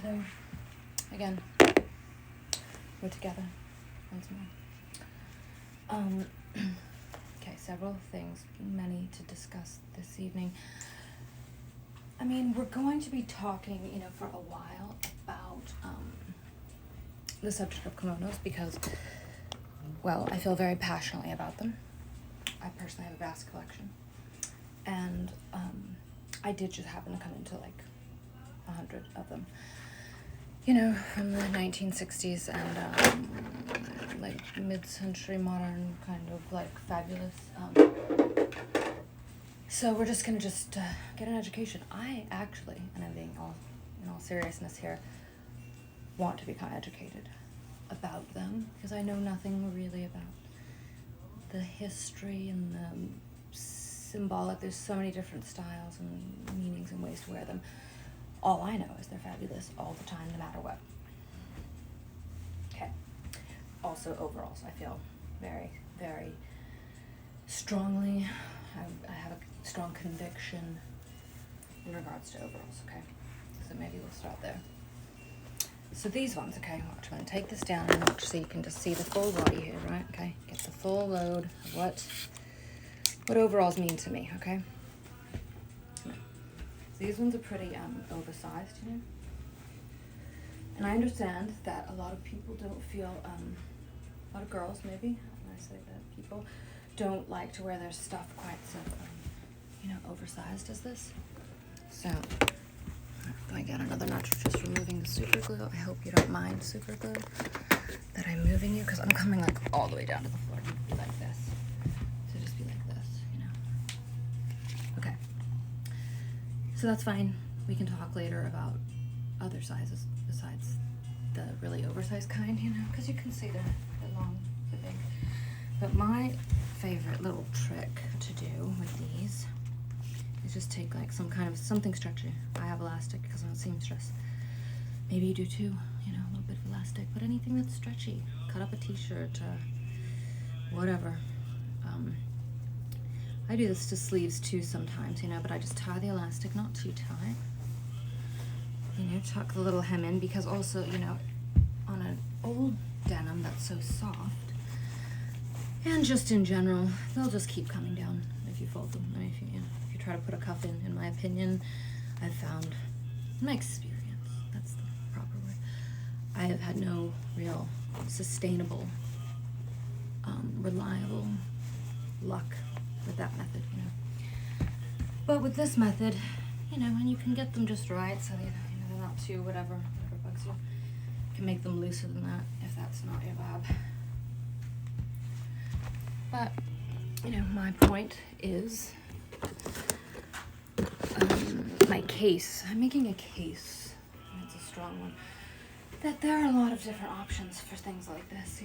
Hello. Again. We're together once more. Okay, several things, many to discuss this evening. I mean, we're going to be talking, for a while about the subject of kimonos because, well, I feel very passionately about them. I personally have a vast collection. And I did just happen to come into like 100 of them. From the 1960s and like mid-century modern kind of like fabulous. So we're just gonna get an education. I actually, and I'm being in all seriousness here, want to become educated about them because I know nothing really about the history and the symbolic. There's so many different styles and meanings and ways to wear them. All I know is they're fabulous all the time, no matter what. Okay. Also, overalls. I feel very, very strongly. I have a strong conviction in regards to overalls, okay? So maybe we'll start there. So these ones, okay, watch. I'm going to take this down and watch so you can just see the full body here, right? Okay, get the full load of what overalls mean to me, okay? These ones are pretty oversized, And I understand that a lot of people don't feel, a lot of girls maybe, when I say that, people don't like to wear their stuff quite so, oversized as this. So, I'm going down another notch, just removing the super glue. I hope you don't mind super glue that I'm moving you, because I'm coming like all the way down to the floor. Be like this. So just be like this, Okay. So that's fine. We can talk later about other sizes besides the really oversized kind, because you can see they're long, they're big. But my favorite little trick to do with these is just take like something stretchy. I have elastic because I'm a seamstress. Maybe you do too, a little bit of elastic, but anything that's stretchy. Cut up a t-shirt, whatever. I do this to sleeves too sometimes, but I just tie the elastic not too tight. Tuck the little hem in because also, on an old denim that's so soft, and just in general, they'll just keep coming down if you fold them. I mean, if you try to put a cuff in my opinion, I've found, in my experience, that's the proper word, I have had no real sustainable, reliable luck with that method, But with this method, and you can get them just right so they're not too whatever bugs you. You can make them looser than that if that's not your vibe. But, my point is, my case. I'm making a case, and it's a strong one, that there are a lot of different options for things like this,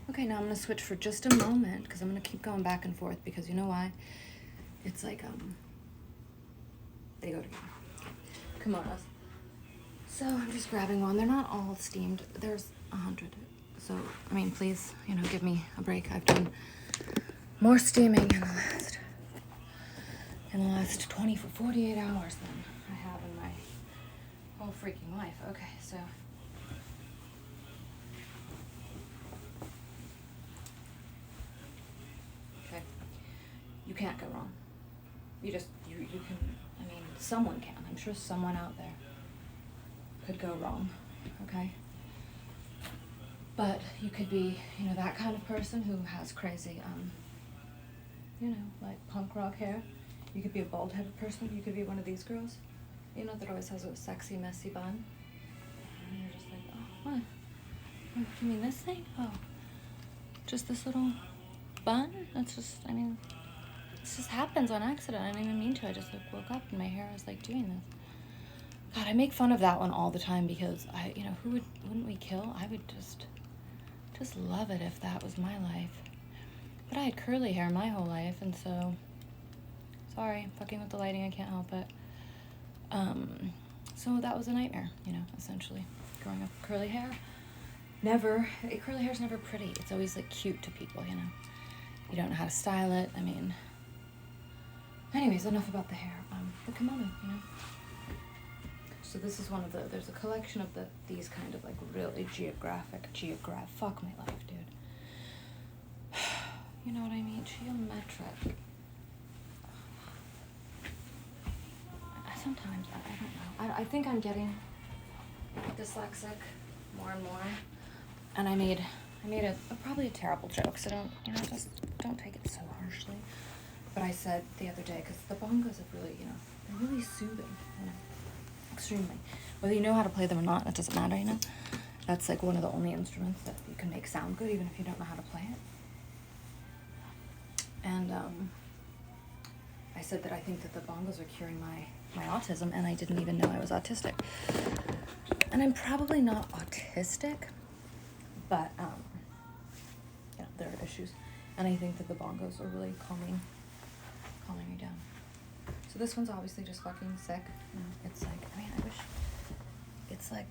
Okay, now I'm going to switch for just a moment, because I'm going to keep going back and forth, because you know why? It's like, they go together. Kimonos. So I'm just grabbing one. They're not all steamed. There's 100. So, I mean, please, give me a break. I've done more steaming in the last 48 hours than I have in my whole freaking life. Okay, so. Okay. You can't go wrong. You can, someone can. I'm sure someone out there could go wrong, okay? But you could be, that kind of person who has crazy, like punk rock hair. You could be a bald-headed person. You could be one of these girls, that always has a sexy, messy bun. And you're just like, oh, what? Oh, you mean this thing? Oh, just this little bun? That's just, this just happens on accident. I didn't even mean to. I just woke up and my hair was doing this. God, I make fun of that one all the time because wouldn't we kill? I would just love it if that was my life. But I had curly hair my whole life, and so, sorry, fucking with the lighting, I can't help it. So that was a nightmare, essentially. Growing up with curly hair. Curly hair's never pretty. It's always cute to people, You don't know how to style it. Anyways, enough about the hair. The kimono, So this is one of the, there's a collection of these kind of like really fuck my life, dude. You know what I mean? Geometric. Sometimes, I don't know. I think I'm getting dyslexic more and more. And I made a probably a terrible joke, so just don't take it so harshly. But I said the other day, because the bongos are really, they're really soothing, extremely. Whether you know how to play them or not, it doesn't matter, That's like one of the only instruments that you can make sound good, even if you don't know how to play it. And I said that I think that the bongos are curing my autism, and I didn't even know I was autistic. And I'm probably not autistic, but there are issues. And I think that the bongos are really calming me down. So this one's obviously just fucking sick. It's like, I wish it's like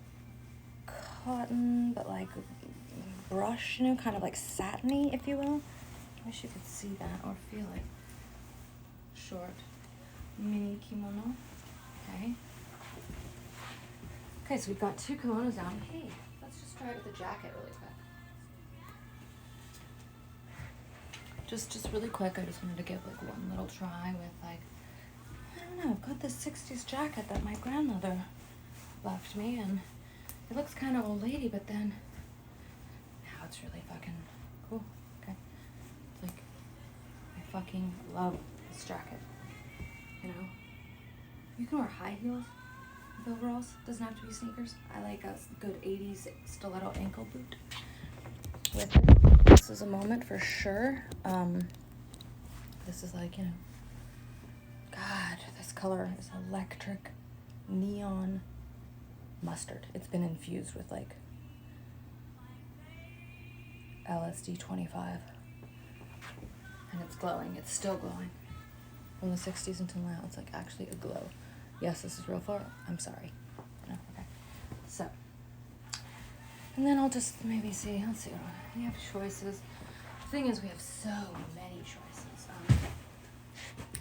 cotton, but like brush, kind of like satiny, if you will. I wish you could see that or feel it. Short mini kimono. Okay, so we've got 2 kimonos down. Hey, let's just try it with the jacket really quick. Just really quick, I just wanted to give like one little try with like, I don't know, I've got this 60s jacket that my grandmother left me, and it looks kind of old lady, but then now it's really fucking cool. Okay, it's like, I fucking love this jacket. You can wear high heels with overalls. Doesn't have to be sneakers. I like a good 80s stiletto ankle boot with it. This is a moment for sure. This is like, God, this color is electric neon mustard. It's been infused with like LSD 25. And it's glowing. It's still glowing. From the 60s until now, it's like actually a glow. Yes, this is real far. I'm sorry. No, okay. So, and then I'll just maybe see. Let's see. We have choices. The thing is, we have so many choices.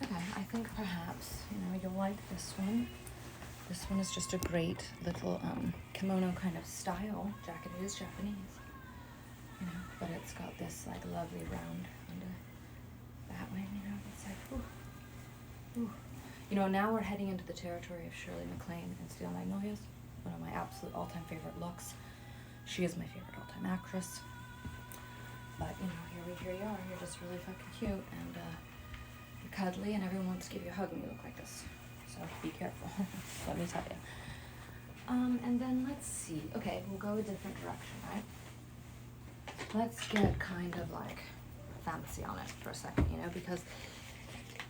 Okay, I think perhaps you'll like this one. This one is just a great little kimono kind of style jacket. It is Japanese, but it's got this like lovely round under that way. It's like ooh. Now we're heading into the territory of Shirley MacLaine and Steel Magnolias, one of my absolute all-time favorite looks. She is my favorite all-time actress. But, here you are. You're just really fucking cute, and you're cuddly, and everyone wants to give you a hug when you look like this. So be careful, let me tell you. And then let's see. Okay, we'll go a different direction, right? Let's get kind of like fancy on it for a second, because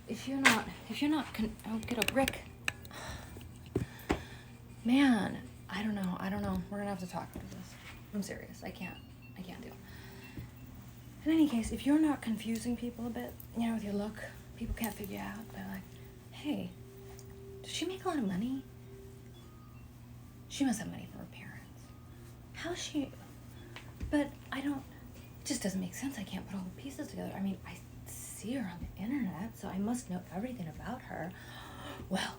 if you're not, oh, get a brick. Man, I don't know. We're gonna have to talk about this. I'm serious. I can't deal. In any case, if you're not confusing people a bit, with your look, people can't figure you out. They're like, hey, does she make a lot of money? She must have money from her parents. How's she? But it just doesn't make sense. I can't put all the pieces together. I see her on the internet, so I must know everything about her. Well,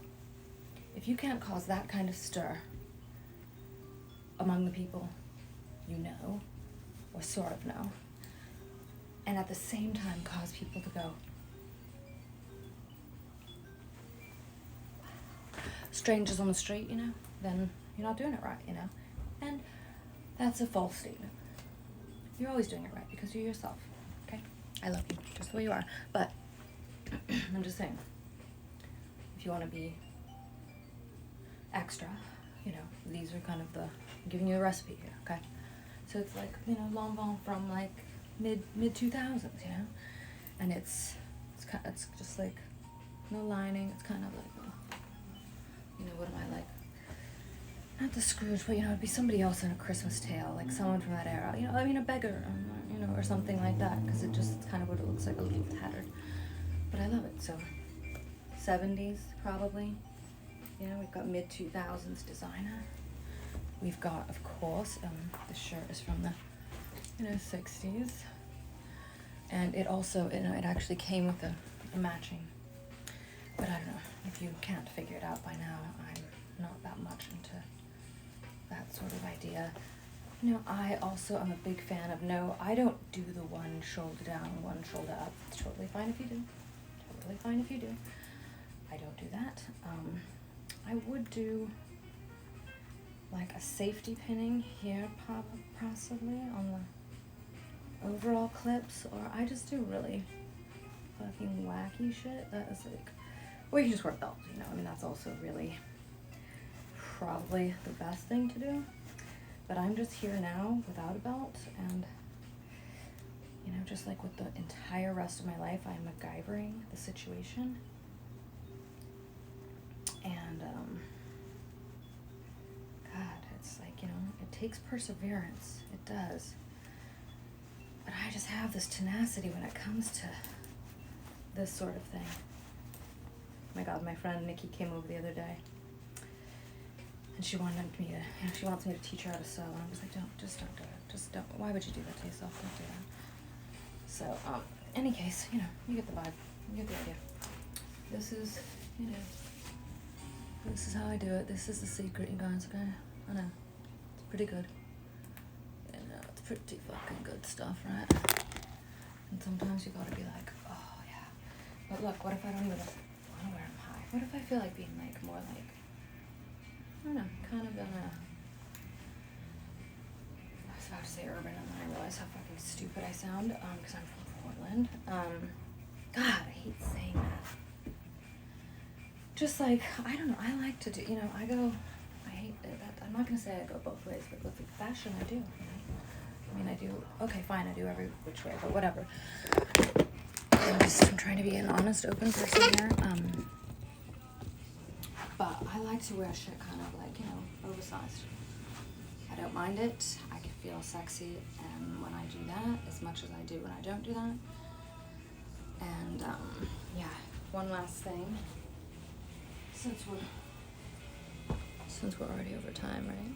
if you can't cause that kind of stir among the people you know, or sort of know, and at the same time cause people to go, strangers on the street, then you're not doing it right, and that's a false statement. You're always doing it right because you're yourself. I love you, just the way you are. But I'm just saying, if you want to be extra, these are kind of I'm giving you a recipe here, okay? So it's like, Lanvin from like mid 2000s, and it's just like no lining. It's kind of like, what am I like? Not the Scrooge, but it'd be somebody else in A Christmas Tale, like someone from that era. A beggar, or something like that, because it's kind of what it looks like, a little tattered. But I love it. So 70s probably. We've got mid 2000s designer. We've got, of course, the shirt is from the 60s, and it also it actually came with a matching. But I don't know if you can't figure it out by now. I'm not that much into idea. You know, I also am a big fan of no, I don't do the one shoulder down, one shoulder up. It's totally fine if you do. Totally fine if you do. I don't do that. I would do like a safety pinning here possibly on the overall clips, or I just do really fucking wacky shit that is like, or you can just wear a belt, you know, I mean that's also really probably the best thing to do. But I'm just here now without a belt, and you know, just like with the entire rest of my life, I'm MacGyvering the situation. And God, it's like, you know, it takes perseverance. It does. But I just have this tenacity when it comes to this sort of thing. My God, my friend Nikki came over the other day. And she wanted me to, you know, she wants me to teach her how to sew. And I was like, just don't do it. Just don't. Why would you do that to yourself? Don't do that. So, any case, you know, you get the vibe. You get the idea. This is, you know, this is how I do it. This is the secret, you guys, okay? I know. It's pretty good. You know, it's pretty fucking good stuff, right? And sometimes you gotta be like, oh, yeah. But look, what if I don't even want to wear them high? What if I feel like being, like, more like, I don't know, kind of gonna, I was about to say urban, and then I realized how fucking stupid I sound, because I'm from Portland. God, I hate saying that. Just like, I don't know, I like to do, you know, I hate that, I'm not gonna say I go both ways, but with fashion, I do. Right? I mean, I do, okay, fine, I do every which way, but whatever. I'm trying to be an honest, open person here. But I like to wear shit kind of like, you know, oversized. I don't mind it. I can feel sexy, and when I do that, as much as I do when I don't do that. And, yeah, one last thing. Since we're already over time, right?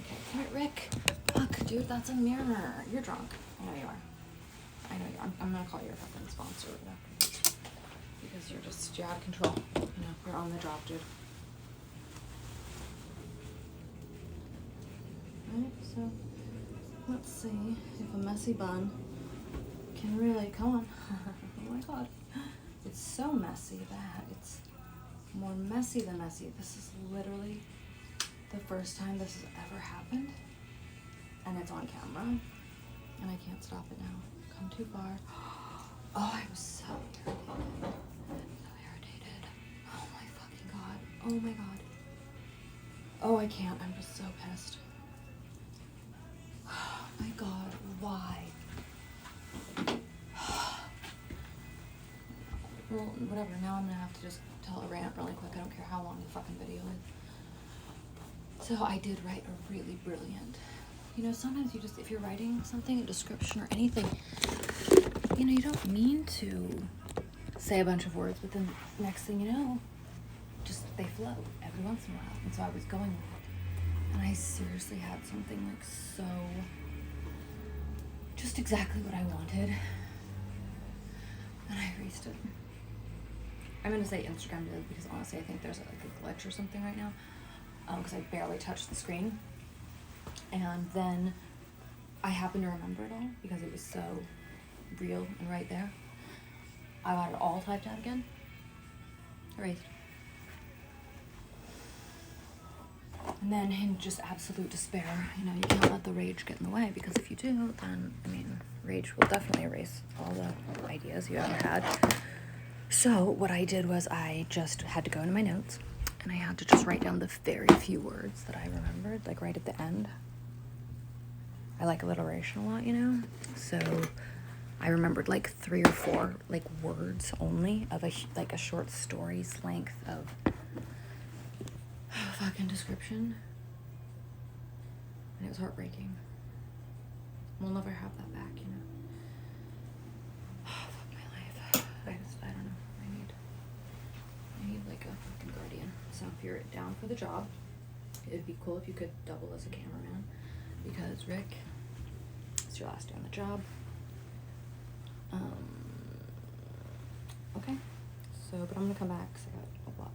Okay, come here, Rick. Fuck, dude, that's a mirror. You're drunk. I know you are. I know you are. I'm gonna call you a fucking sponsor or whatever. Because you're out of control. You know, you're on the job, dude. Alright, so let's see if a messy bun can really, come on. Oh my God. It's so messy that it's more messy than messy. This is literally the first time this has ever happened. And it's on camera. And I can't stop it now. Come too far. Oh, I'm so irritated. Oh my fucking God. Oh my God. Oh, I can't. I'm just so pissed. Oh my God. Why? Well, whatever. Now I'm gonna have to just tell a rant really quick. I don't care how long the fucking video is. So I did write a really brilliant. You know, sometimes you just, if you're writing something, a description or anything, you know, you don't mean to say a bunch of words, but then next thing you know, just they flow every once in a while. And so I was going with it. And I seriously had something like so, just exactly what I wanted. And I erased it. I'm going to say Instagram did, because honestly I think there's like a glitch or something right now. Because I barely touched the screen. And then I happened to remember it all because it was so real and right there. I got it all typed out again. Erased. And then in just absolute despair, you know, you can't let the rage get in the way, because if you do, then, I mean, rage will definitely erase all the ideas you ever had. So what I did was I just had to go into my notes, and I had to just write down the very few words that I remembered, like right at the end. I like alliteration a lot, you know? So I remembered like 3 or 4 like words only of a short story's length of fucking description. And it was heartbreaking. We'll never have that back, you know? Fuck my life. I don't know. I need like a fucking guardian. So if you're down for the job, it'd be cool if you could double as a cameraman, because Rick, it's your last day on the job. Okay. So, but I'm gonna come back because I got a lot